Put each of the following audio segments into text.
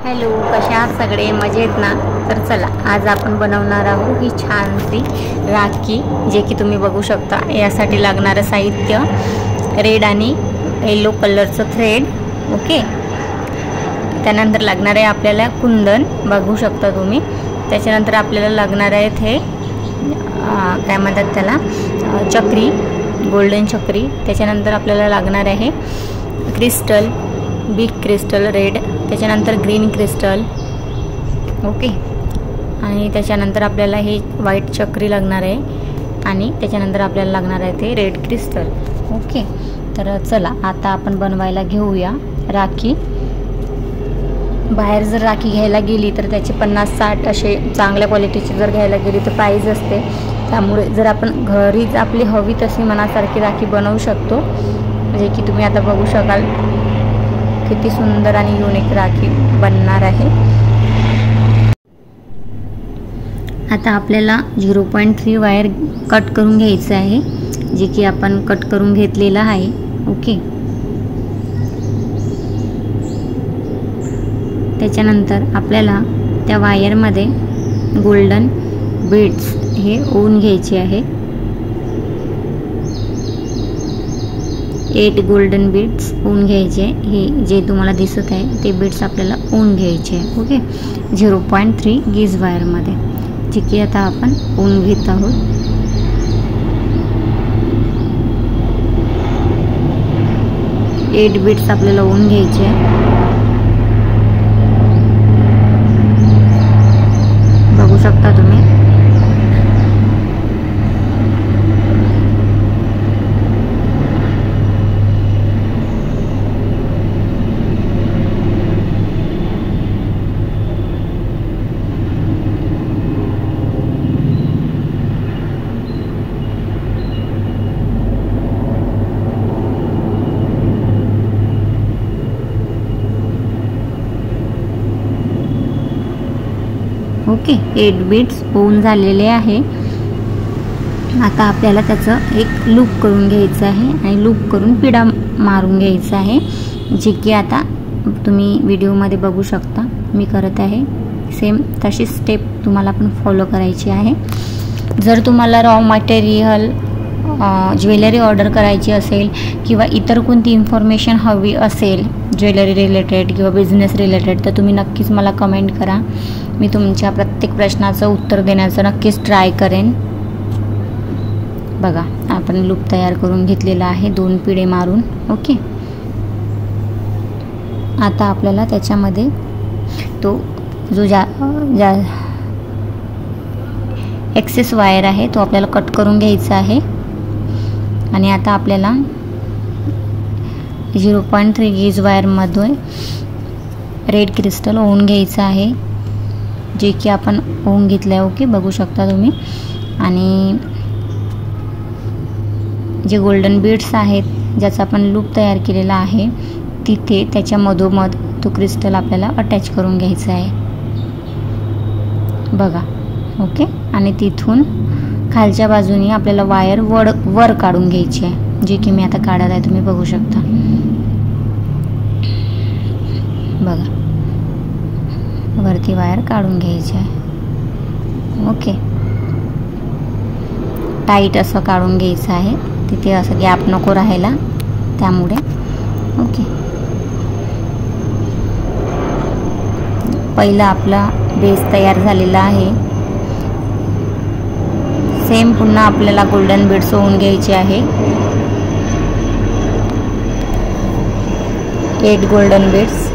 Hello, कशा आहात सगळे? मजेत ना? तर चला, आज आपण बनवणार आहोत ही छानशी राखी, जे की तुम्ही बघू शकता. यासाठी लागणारं साहित्य रेड आणि येलो कलरचं थ्रेड. ओके, त्यानंतर लागणार आहे आपल्याला कुंदन, बघू शकता तुम्ही. त्याच्यानंतर आपल्याला लागणार आहेत हे काय म्हणतात त्याला, चक्री, गोल्डन चक्री. त्याच्यानंतर आपल्याला लागणार आहे क्रिस्टल, बिग क्रिस्टल रेड. त्याच्यानंतर ग्रीन क्रिस्टल. ओके, आणि त्याच्यानंतर आपल्याला हे व्हाईट चक्री लागणार आहे आणि त्याच्यानंतर आपल्याला लागणार आहे ते रेड क्रिस्टल. ओके, तर चला आता आपण बनवायला घेऊया राखी. बाहेर जर राखी घ्यायला गेली तर त्याचे 50-60 असे चांगल्या क्वालिटीची जर घ्यायला गेली तर प्राईज असते. त्यामुळे जर आपण घरीच आपली हवी तशी मनासारखी राखी बनवू शकतो, जे की तुम्ही आता बघू शकाल किती सुंदर आणि युनिक राखी बनणार आहे. आता आपल्याला 0.3 वायर कट करून घ्यायचं आहे, जे की आपण कट करून घेतलेलं आहे. ओके, त्याच्यानंतर आपल्याला त्या वायरमध्ये गोल्डन बीड्स हे ओवून घ्यायचे आहे. 8 गोल्डन बीड्स ओवून घ्यायचे. हे जे तुम्हाला दिसत आहे ते बीड्स आपल्याला ओवून घ्यायचे आहे. ओके, 0.3 गीज वायरमध्ये, जे की आता आपण ओवून घेत आहोत. एट बीड्स आपल्याला ओवून घ्यायचे आहे. बघू शकता तुम्ही. ओके, 8 बीड्स ओवून झालेले आहे. आता आपल्याला त्याचं एक लूप करून घ्यायचं आहे आणि लूप करून पिढा मारून घ्यायचा आहे, जे की आता तुम्ही व्हिडिओमध्ये बघू शकता मी करत आहे. सेम तशी स्टेप तुम्हाला पण फॉलो करायची आहे. जर तुम्हाला रॉ मटेरियल ज्वेलरी ऑर्डर करायची असेल किंवा इतर कोणती इन्फॉर्मेशन हवी असेल ज्वेलरी रिलेटेड किंवा बिझनेस रिलेटेड, तर तुम्ही नक्कीच मला कमेंट करा. मी तुमच्या प्रत्येक प्रश्नाचं उत्तर देण्याचं नक्कीच ट्राय करेन. बघा, आपण लूप तयार करून घेतलेला आहे 2 पिढे मारून. ओके, आता आपल्याला त्याच्यामध्ये तो जो ज्या एक्सेस वायर आहे तो आपल्याला कट करून घ्यायचा आहे. आणि आता आपल्याला 0.3 गीज वायरमध्ये रेड क्रिस्टल ओवून घ्यायचं आहे, जे की आपण ओवून घेतलं आहे. ओके, बघू शकता तुम्ही. आणि जे गोल्डन बीड्स आहेत ज्याचा आपण लूप तयार केलेला आहे, तिथे त्याच्या मधोमध तो क्रिस्टल आपल्याला अटॅच करून घ्यायचा आहे. बघा. ओके, आणि तिथून खालच्या बाजूने आपल्याला वायर वर काढून घ्यायची आहे, जे की मी आता काढत आहे, तुम्ही बघू शकता. बघा, वरती वायर काढून घ्यायची आहे. ओके, टाईट असं काढून घ्यायचं आहे, तिथे असं गॅप नको राहायला, त्यामुळे. ओके, पहिला आपला बेस तयार झालेला आहे. सेम पुन्हा आपल्याला गोल्डन बीड्स ओवून घ्यायचे आहे. 8 गोल्डन बीड्स.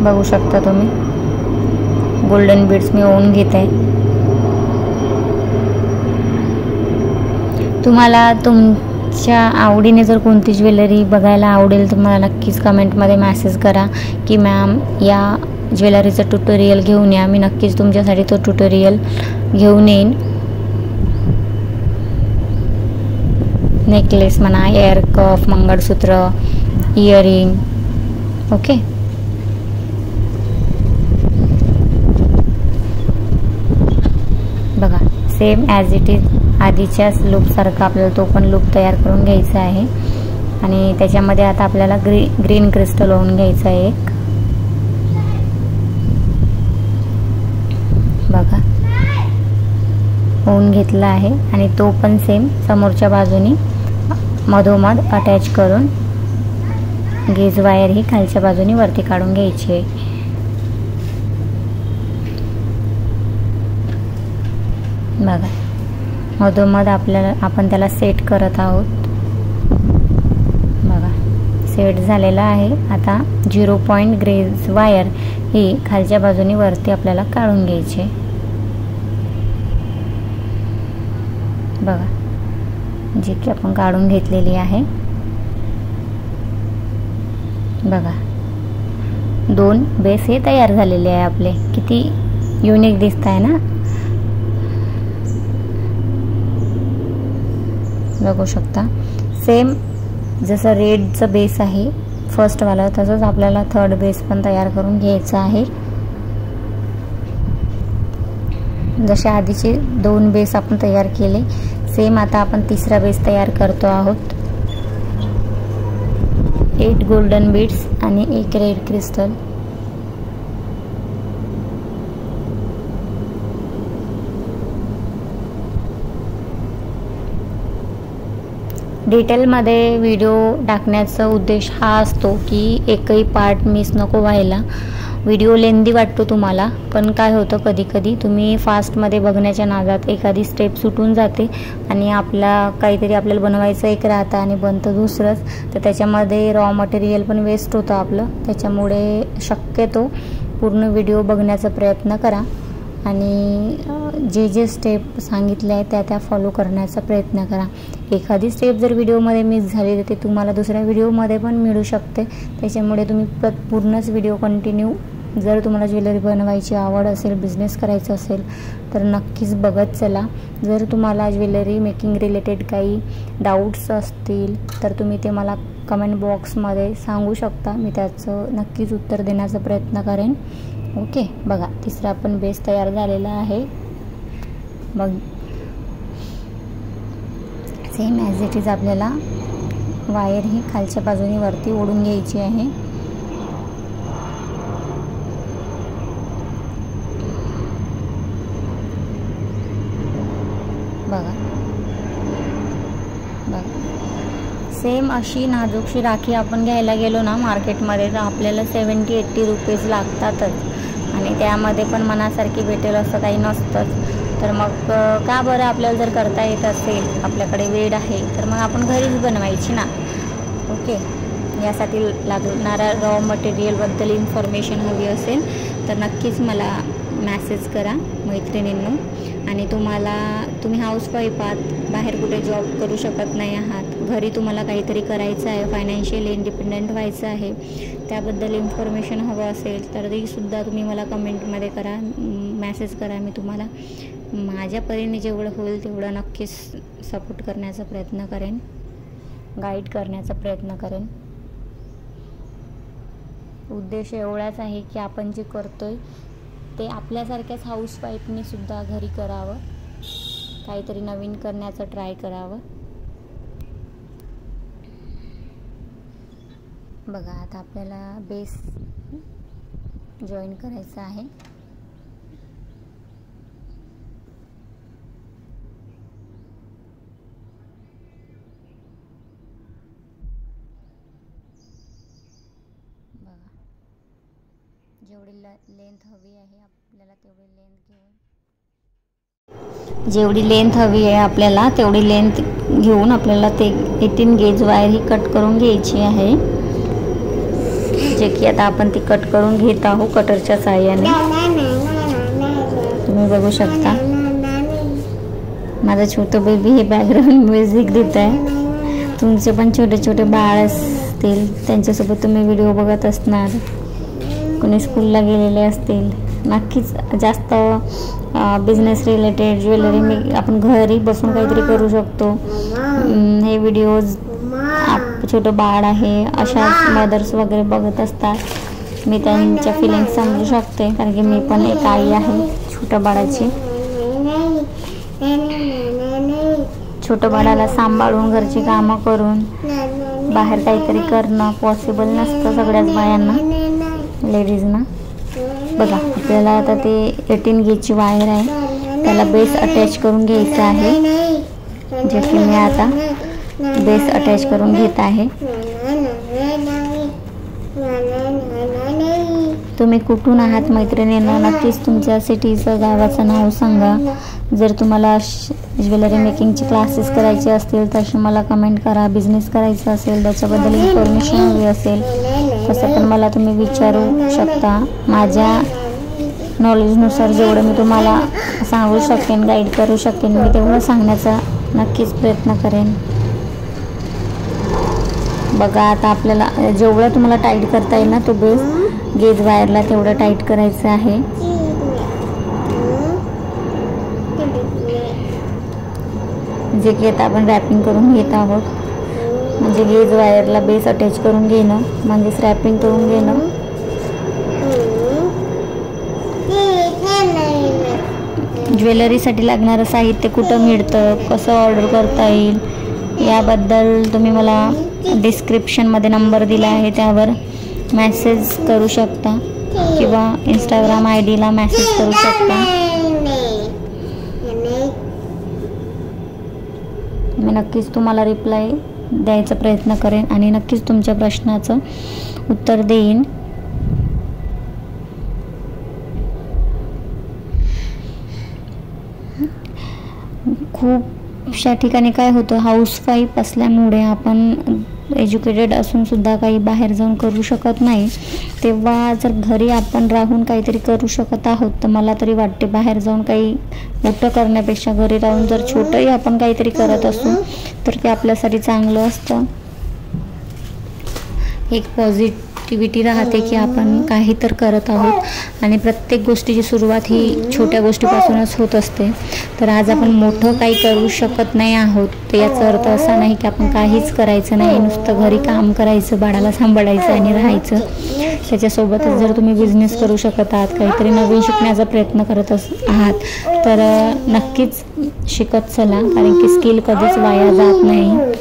बघू शकता तुम्ही, गोल्डन बीड्स मी ओवून घेत आहे. तुम्हाला तुमच्या आवडीने जर कोणती ज्वेलरी बघायला आवडेल तर मला नक्कीच कमेंटमध्ये मेसेज करा की मॅम या ज्वेलरीचं ट्युटोरियल घेऊन या. मी नक्कीच तुमच्यासाठी तो ट्युटोरियल घेऊन येईन. नेकलेस म्हणा, ear cuff, mangalsutra, earring. Okay, same as it is आधीच्याच लूपसारखा आपल्याला तो पण लूप तयार करून घ्यायचा आहे. आणि त्याच्यामध्ये आता आपल्याला ग्रीन क्रिस्टल होऊन घ्यायचं आहे एक. बघा होऊन घेतला आहे. आणि तो पण सेम समोरच्या बाजूनी मधोमध अटॅच करून गेज वायर ही खालच्या बाजूनी वरती काढून घ्यायची आहे. बघा मधोमध आपण त्याला सेट करत आहोत. बघा सेट झालेला आहे. आता 0 पॉइंट गेज वायर ही खालच्या बाजूनी वरती आपल्याला काढून घ्यायची. बघा जी की आपण काढून घेतलेली आहे. बघा 2 बेस हे तयार झालेले आहे आपले. किती युनिक दिसत आहे ना. बघू शकता सेम जसं रेडचं बेस आहे फर्स्टवाला तसंच आपल्याला थर्ड बेस पण तयार करून घ्यायचा आहे. जसे आधीचे 2 बेस आपण तयार केले सेम आता आपण तिसरा बेस तयार करतो आहोत. 8 गोल्डन बीड्स आणि 1 रेड क्रिस्टल. डिटेलमध्ये व्हिडिओ टाकण्याचा उद्देश हा असतो की एकही पार्ट मिस नको व्हायला. व्हिडिओ लेंदी वाटतो तुम्हाला, पण काय होतं कधी कधी तुम्ही फास्टमध्ये बघण्याच्या नादात एखादी स्टेप सुटून जाते आणि काहीतरी आपल्याला बनवायचं एक राहतं आणि बनतं दुसरंच. तर त्याच्यामध्ये रॉ मटेरियल पण वेस्ट होतं आपलं. त्याच्यामुळे शक्यतो पूर्ण व्हिडिओ बघण्याचा प्रयत्न करा आणि जे स्टेप सांगितले आहे त्या फॉलो करण्याचा प्रयत्न करा. एखादी स्टेप जर व्हिडिओमध्ये मिस झाली तर ते तुम्हाला दुसऱ्या व्हिडिओमध्ये पण मिळू शकते. त्याच्यामुळे तुम्ही पूर्णच व्हिडिओ कंटिन्यू, जर तुम्हाला ज्वेलरी बनवायची आवड असेल, बिझनेस करायचा असेल तर नक्कीच बघत चला. जर तुम्हाला ज्वेलरी मेकिंग रिलेटेड काही डाऊट्स असतील तर तुम्ही ते मला कमेंट बॉक्समध्ये सांगू शकता. मी त्याचं नक्कीच उत्तर देण्याचा प्रयत्न करेन. ओके. बघा तिसरा पण बेस तयार झालेला आहे. मग सेम ॲज इट इज आपल्याला वायर ही खालच्या बाजूने वरती ओढून घ्यायची आहे. बघा सेम अशी नाजूकशी राखी आपण घ्यायला गेलो ना मार्केटमध्ये तर आपल्याला 70-80 रुपीज लागतातच. आणि त्यामध्ये पण मनासारखी भेटेल असं काही नसतंच. तर मग का बरं, आपल्याला जर करता येत असेल, आपल्याकडे वेळ आहे तर मग आपण घरीच बनवायची ना. ओके. यासाठी लागणाऱ्या रॉ मटेरियलबद्दल इन्फॉर्मेशन हवी असेल तर नक्कीच मला मॅसेज करा मैत्रिणींनो. आणि तुम्ही हाऊसवाईफ आहात, बाहेर कुठे जॉब करू शकत नाही आहात, घरी तुम्हाला काहीतरी करायचं आहे, फायनान्शियली इंडिपेंडंट व्हायचं आहे, त्याबद्दल इन्फॉर्मेशन हवं असेल तर सुद्धा तुम्ही मला कमेंटमध्ये करा, मॅसेज करा. मी तुम्हाला माझ्या परीने जेवढं होईल तेवढं नक्कीच सपोर्ट करण्याचा प्रयत्न करेन, गाईड करण्याचा प्रयत्न करेन. उद्देश एवढाच आहे की आपण जे करतोय ते आपल्यासारख्याच हाऊसवाईफनी सुद्धा घरी करावं, काहीतरी नवीन करण्याचं ट्राय करावं. बघा आता आपल्याला बेस जॉईन करायचा आहे. जेवढी लेंथ हवी आहे आपल्याला तेवढी लेंथ घेऊन आपल्याला ते 18 गेज वायर ही कट करून घ्यायची आहे. जे की आता आपण ती कट करून घेत आहोत कटरच्या साहाय्याने. तुम्ही बघू शकता माझं छोटं बेबी हे बॅकग्राऊंड म्युझिक देत आहे. तुमचे पण छोटे छोटे बाळ असतील, त्यांच्यासोबत तुम्ही व्हिडिओ बघत असणार, कोणी स्कूलला गेलेले असतील. नक्कीच जास्त बिझनेस रिलेटेड ज्वेलरी आपण घरी बसून काहीतरी करू शकतो. हे व्हिडिओज छोटं बाळ आहे अशा मदर्स वगैरे बघत असतात. मी त्यांच्या फिलिंग्स समजू शकते, कारण की मी पण एक आई आहे छोट्या बाळाची. छोटं बाळाला सांभाळून घरची कामं करून बाहेर काहीतरी करणं पॉसिबल नसतं सगळ्याच बायांना, लेडीजना. बघा आपल्याला आता ते 18 गेजची वायर आहे, त्याला बेस अटॅच करून घ्यायचं आहे, जे की मी आता बेस अटॅच करून घेत आहे. तुम्ही कुठून आहात मैत्रिणींना, नक्कीच तुमच्या सिटीचं गावाचं नाव सांगा. जर तुम्हाला ज्वेलरी मेकिंगचे क्लासेस करायचे असतील तर मला कमेंट करा. बिझनेस करायचा असेल, त्याच्याबद्दल इन्फॉर्मेशन हवी असेल तसं पण मला तुम्ही विचारू शकता. माझ्या नॉलेजनुसार जेवढं मी तुम्हाला सांगू शकेन, गाईड करू शकेन, मी तेवढं सांगण्याचा नक्कीच प्रयत्न करेन. बघा आता आपल्याला जेवढं तुम्हाला टाईट करता येईल ना तो बेस गेज वायरला तेवढं टाईट करायचं आहे. जे की आता आपण रॅपिंग करून घेत आहोत, म्हणजे गेज वायरला बेस अटॅच करून घेणं म्हणजेच रॅपिंग करून घेणं. ज्वेलरीसाठी लागणारं साहित्य कुठं मिळतं, कसं ऑर्डर करता येईल याबद्दल तुम्ही मला डिस्क्रिप्शनमध्ये नंबर दिला आहे, त्यावर मेसेज करू शकता किंवा इंस्टाग्राम ID ला मेसेज करू शकता. मी नक्कीच तुम्हाला रिप्लाय द्यायचा प्रयत्न करेन आणि नक्कीच तुमच्या प्रश्नाचं उत्तर देईन. खूपशा ठिकाणी काय होतं, हाऊसवाईफ असल्यामुळे आपण एज्युकेटेड असून सुद्धा काही बाहेर जाऊन करू शकत नाही. तेव्हा जर घरी आपण राहून काहीतरी करू शकत आहोत तर मला तरी वाटते बाहेर जाऊन काही मोठं करण्यापेक्षा घरी राहून जर छोटंही आपण काहीतरी करत असू तर ते आपल्यासाठी चांगलं असतं. एक पॉझिटिव्हिटी राहते की आपण काही तर करत आहोत आणि प्रत्येक गोष्टीची सुरुवात ही छोट्या गोष्टीपासूनच होत असते. तर आज आपण मोठं काही करू शकत नाही आहोत तर याचा अर्थ असा नाही की आपण काहीच करायचं नाही, नुसतं घरी काम करायचं, बाळाला सांभाळायचं आणि राहायचं. त्याच्यासोबतच जर तुम्ही बिझनेस करू शकत आहात, काहीतरी नवीन शिकण्याचा प्रयत्न करत आहात तर नक्कीच शिकत चला, कारण की स्किल कधीच वाया जात नाही,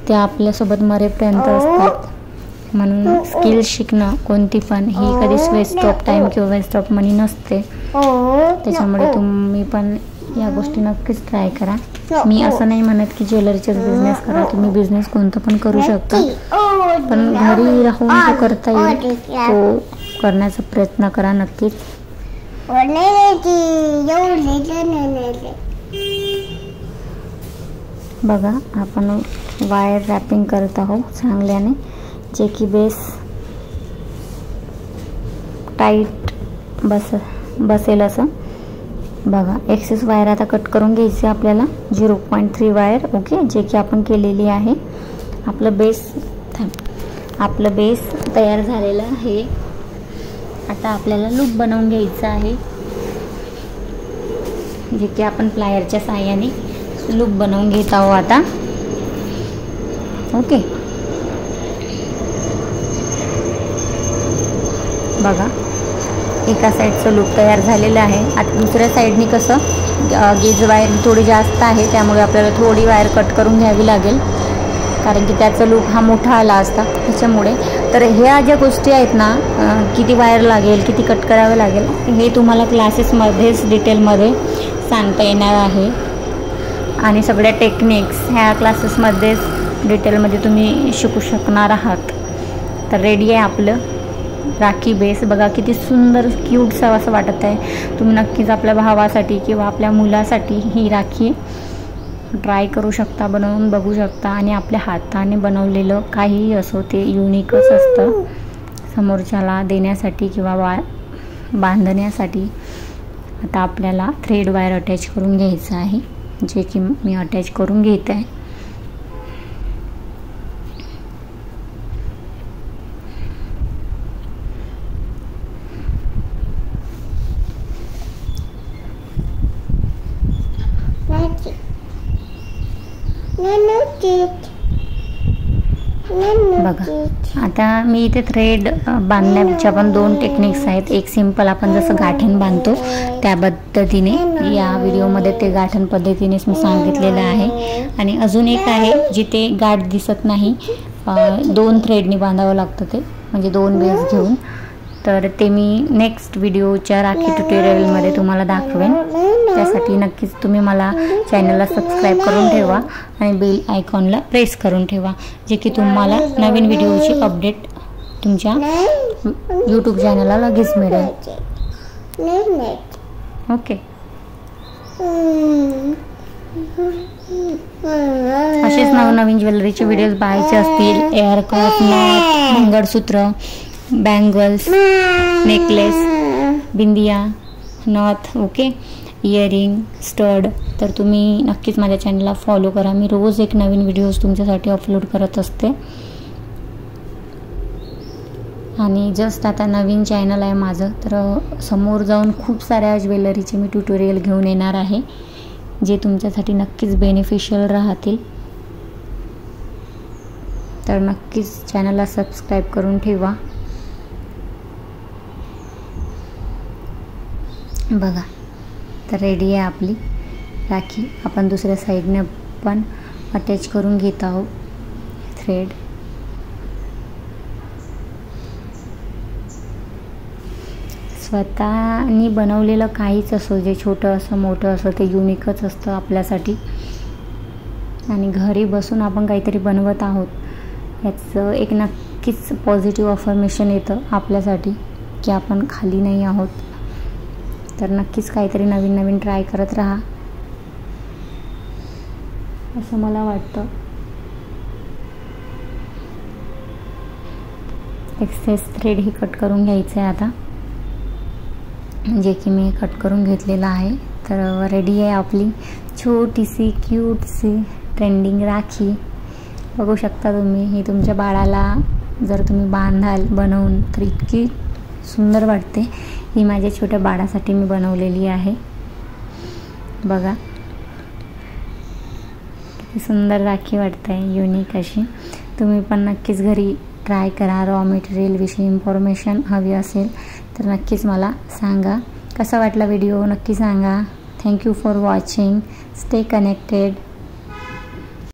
ते आपल्यासोबत मरेपर्यंत असतात. म्हणून स्किल शिकणं कोणती पण ही कधीच वेस्ट ऑफ टाईम किंवा वेस्ट ऑफ मनी नसते. त्याच्यामुळे तुम्ही पण या गोष्टी नक्कीच ट्राय करा. मी असं नाही म्हणत की ज्वेलरीचाच बिझनेस करा, तुम्ही बिझनेस कोणतं पण करू शकता, पण घरी राहून जो करता येईल तो करण्याचा प्रयत्न करा नक्कीच. बघा आपण वायर रॅपिंग करत आहोत चांगल्याने, जे की बेस टाईट बसेल असं. बघा एक्सेस वायर आता कट करून घ्यायची आपल्याला, 0.3 वायर. ओके, जे की आपण केलेली आहे. आपलं बेस तयार झालेलं आहे. आता आपल्याला लूप बनवून घ्यायचं आहे, जे की आपण प्लायरच्या साहाय्याने लूप बनवून घेत आहोत आता. ओके, बघा एका साईडचं लूप तयार झालेलं आहे. आता दुसऱ्या साईडनी कसं गेज वायर थोडी जास्त आहे, त्यामुळे आपल्याला थोडी वायर कट करून घ्यावी लागेल, कारण की त्याचा लूप हा मोठा आला असता त्याच्यामुळे. तर ह्या ज्या गोष्टी आहेत ना, किती वायर लागेल, किती कट करावे लागेल, हे तुम्हाला क्लासेसमध्येच डिटेलमध्ये सांगता येणार आहे आणि सगळ्या टेक्निक्स ह्या क्लासेसमध्येच डिटेलमध्ये तुम्ही शिकू शकणार आहात. तर रेडी आहे आपलं राखी बेस. बघा किती सुंदर क्यूटसा असं वाटत आहे. तुम्ही नक्कीच आपल्या भावासाठी किंवा आपल्या मुलासाठी ही राखी ट्राय करू शकता, बनवून बघू शकता. आणि आपल्या हाताने बनवलेलं काहीही असो ते युनिकच असतं समोरच्याला देण्यासाठी किंवा बांधण्यासाठी. आता आपल्याला थ्रेड वायर अटॅच करून घ्यायचं आहे, जे की मी अटॅच करून घेत आहे. बघा आता मी इथे थ्रेड बांधण्याच्या पण 2 टेक्निक्स आहेत. एक सिंपल आपण जसं गाठण बांधतो त्या पद्धतीने, या व्हिडिओमध्ये ते गाठण पद्धतीनेच मी सांगितलेलं आहे. आणि अजून एक आहे जिथे गाठ दिसत नाही, 2 थ्रेडनी बांधावं लागतं ते, म्हणजे 2 बेस घेऊन. तर ते मी नेक्स्ट व्हिडिओच्या राखी ट्युटोरियलमध्ये तुम्हाला दाखवेन. त्यासाठी नक्कीच तुम्ही मला चॅनलला सबस्क्राईब करून ठेवा आणि बेल आयकॉनला प्रेस करून ठेवा, जे की तुम्हाला नवीन व्हिडिओची अपडेट तुमच्या यूट्यूब चॅनलला लगेच मिळेल. ओके. असेच नवनवीन ज्वेलरीचे व्हिडिओज पाहायचे असतील, एअर कप, नथ, मंगळसूत्र, बँगल्स, नेकलेस, बिंदिया, नथ, ओके, इयरिंग, स्टड, तर तुम्ही नक्कीच माझ्या चॅनलला फॉलो करा. मी रोज एक नवीन व्हिडिओज तुमच्यासाठी अपलोड करत असते. आणि जस्ट आता नवीन चॅनल आहे माझं, तर समोर जाऊन खूप साऱ्या ज्वेलरीचे मी ट्युटोरियल घेऊन येणार आहे, जे तुमच्यासाठी नक्कीच बेनिफिशियल राहतील. तर नक्कीच चॅनलला सबस्क्राईब करून ठेवा. बघा तर रेडी आहे आपली राखी. आपण दुसऱ्या साईडने पण अटॅच करून घेत आहोत थ्रेड. स्वतःनी बनवलेलं काहीच असो, जे छोटं असं मोठं असं, ते युनिकच असतं आपल्यासाठी. आणि घरी बसून आपण काहीतरी बनवत आहोत याचं एक नक्कीच पॉझिटिव्ह अफर्मेशन येतं आपल्यासाठी, की आपण खाली नाही आहोत. तर नक्कीच काहीतरी नवीन नवीन ट्राय करत राहा असं मला वाटतं. एक्सेस थ्रेड ही कट करून घ्यायचं आहे आता, जे की मी कट करून घेतलेलं आहे. तर रेडी आहे आपली छोटीशी क्यूटशी ट्रेंडिंग राखी. बघू शकता तुम्ही, ही तुमच्या बाळाला जर तुम्ही बांधाल बनवून तर इतकी सुंदर वाटते. ही माझ्या छोट्या बाळासाठी मी बनवलेली आहे. बघा किती सुंदर राखी वाटते, युनिक अशी. तुम्ही पण नक्कीच घरी ट्राय करा. रॉ मटेरियलविषयी इन्फॉर्मेशन हवी असेल तर नक्कीच मला सांगा. कसा वाटला व्हिडिओ नक्की सांगा. Thank you for watching. Stay connected.